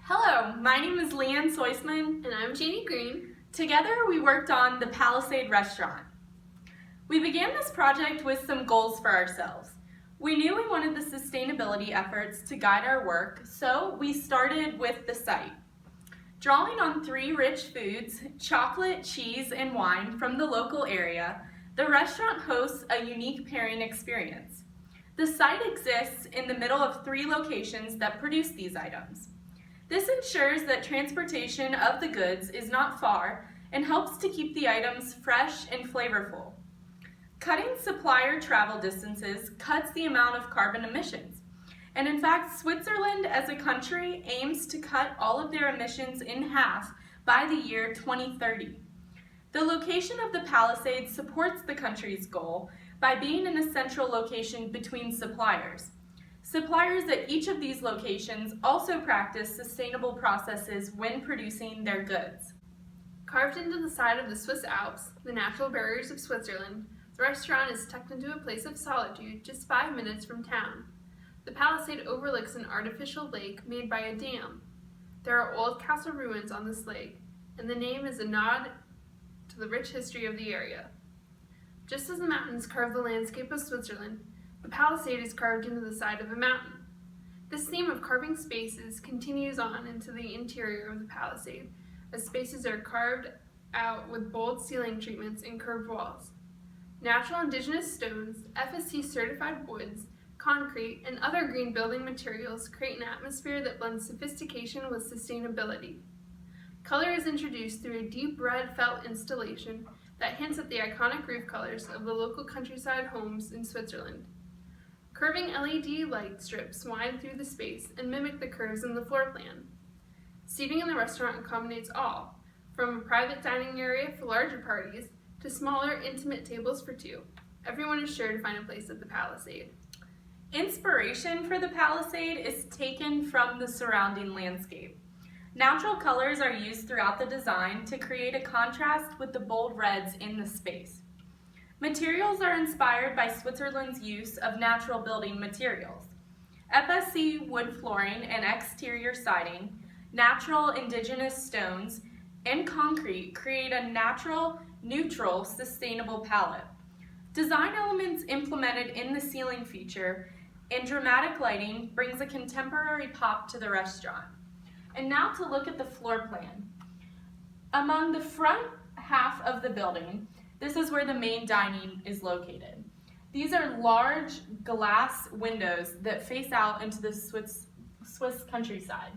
Hello, my name is Leigh Soistmann. And I'm Janey Green. Together we worked on the Palisade Restaurant. We began this project with some goals for ourselves. We knew we wanted the sustainability efforts to guide our work, so we started with the site. Drawing on 3 rich foods, chocolate, cheese, and wine from the local area, the restaurant hosts a unique pairing experience. The site exists in the middle of 3 locations that produce these items. This ensures that transportation of the goods is not far and helps to keep the items fresh and flavorful. Cutting supplier travel distances cuts the amount of carbon emissions. And in fact, Switzerland as a country aims to cut all of their emissions in half by the year 2030. The location of the Palisades supports the country's goal by being in a central location between suppliers. Suppliers at each of these locations also practice sustainable processes when producing their goods. Carved into the side of the Swiss Alps, the natural barriers of Switzerland, the restaurant is tucked into a place of solitude just 5 minutes from town. The Palisade overlooks an artificial lake made by a dam. There are old castle ruins on this lake, and the name is a nod to the rich history of the area. Just as the mountains carve the landscape of Switzerland, the Palisade is carved into the side of a mountain. This theme of carving spaces continues on into the interior of the Palisade, as spaces are carved out with bold ceiling treatments and curved walls. Natural indigenous stones, FSC certified woods, concrete, and other green building materials create an atmosphere that blends sophistication with sustainability. Color is introduced through a deep red felt installation that hints at the iconic roof colors of the local countryside homes in Switzerland. Curving LED light strips wind through the space and mimic the curves in the floor plan. Seating in the restaurant accommodates all, from a private dining area for larger parties to smaller, intimate tables for 2. Everyone is sure to find a place at the Palisade. Inspiration for the Palisade is taken from the surrounding landscape. Natural colors are used throughout the design to create a contrast with the bold reds in the space. Materials are inspired by Switzerland's use of natural building materials. FSC wood flooring and exterior siding, natural indigenous stones, and concrete create a natural, neutral, sustainable palette. Design elements implemented in the ceiling feature and dramatic lighting brings a contemporary pop to the restaurant. And now to look at the floor plan. Among the front half of the building, this is where the main dining is located. These are large glass windows that face out into the Swiss countryside.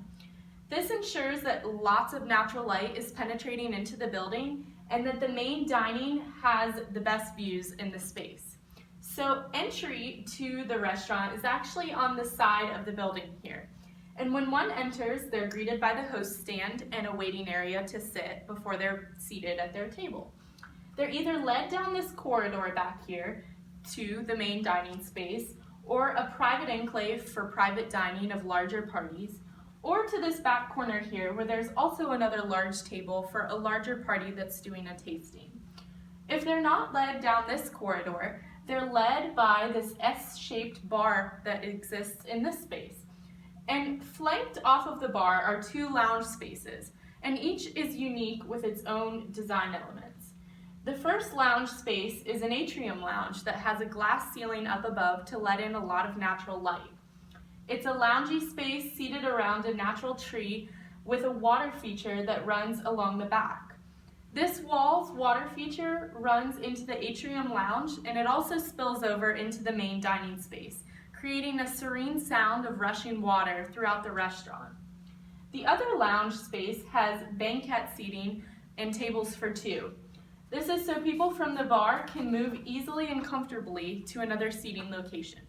This ensures that lots of natural light is penetrating into the building and that the main dining has the best views in the space. So entry to the restaurant is actually on the side of the building here. And when one enters, they're greeted by the host stand and a waiting area to sit before they're seated at their table. They're either led down this corridor back here to the main dining space, or a private enclave for private dining of larger parties, or to this back corner here where there's also another large table for a larger party that's doing a tasting. If they're not led down this corridor, they're led by this S-shaped bar that exists in this space. And flanked off of the bar are 2 lounge spaces, and each is unique with its own design elements. The first lounge space is an atrium lounge that has a glass ceiling up above to let in a lot of natural light. It's a loungy space seated around a natural tree with a water feature that runs along the back. This wall's water feature runs into the atrium lounge, and it also spills over into the main dining space, creating a serene sound of rushing water throughout the restaurant. The other lounge space has banquette seating and tables for 2. This is so people from the bar can move easily and comfortably to another seating location.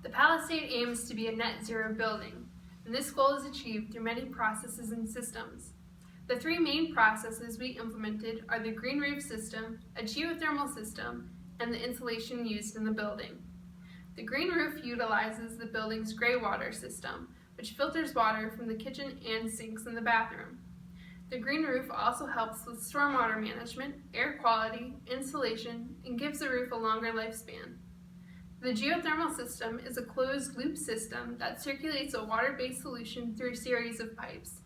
The Palisade aims to be a net zero building, and this goal is achieved through many processes and systems. The 3 main processes we implemented are the green roof system, a geothermal system, and the insulation used in the building. The green roof utilizes the building's gray water system, which filters water from the kitchen and sinks in the bathroom. The green roof also helps with stormwater management, air quality, insulation, and gives the roof a longer lifespan. The geothermal system is a closed-loop system that circulates a water-based solution through a series of pipes.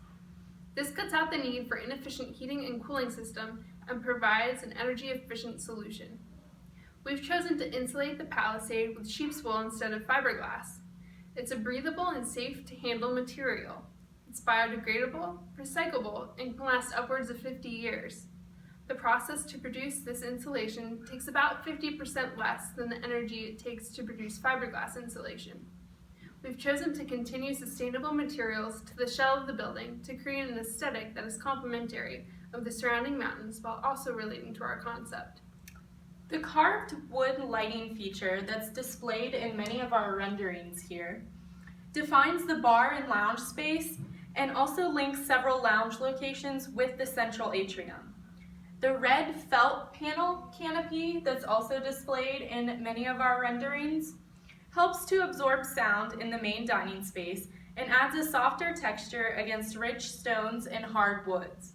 This cuts out the need for inefficient heating and cooling system and provides an energy-efficient solution. We've chosen to insulate the Palisade with sheep's wool instead of fiberglass. It's a breathable and safe-to-handle material. It's biodegradable, recyclable, and can last upwards of 50 years. The process to produce this insulation takes about 50% less than the energy it takes to produce fiberglass insulation. We've chosen to continue sustainable materials to the shell of the building to create an aesthetic that is complementary of the surrounding mountains while also relating to our concept. The carved wood lighting feature that's displayed in many of our renderings here defines the bar and lounge space and also links several lounge locations with the central atrium. The red felt panel canopy that's also displayed in many of our renderings helps to absorb sound in the main dining space and adds a softer texture against rich stones and hard woods.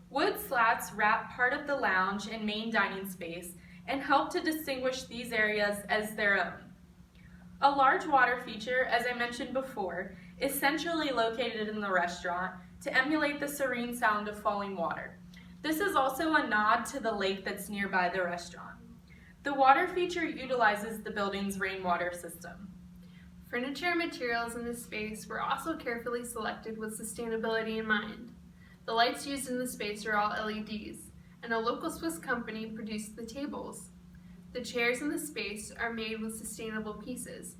Wood slats wrap part of the lounge and main dining space and help to distinguish these areas as their own. A large water feature, as I mentioned before, is centrally located in the restaurant to emulate the serene sound of falling water. This is also a nod to the lake that's nearby the restaurant. The water feature utilizes the building's rainwater system. Furniture and materials in this space were also carefully selected with sustainability in mind. The lights used in the space are all LEDs, and a local Swiss company produced the tables. The chairs in the space are made with sustainable pieces,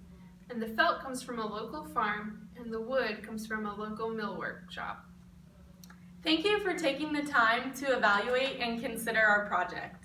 and the felt comes from a local farm, and the wood comes from a local mill workshop. Thank you for taking the time to evaluate and consider our project.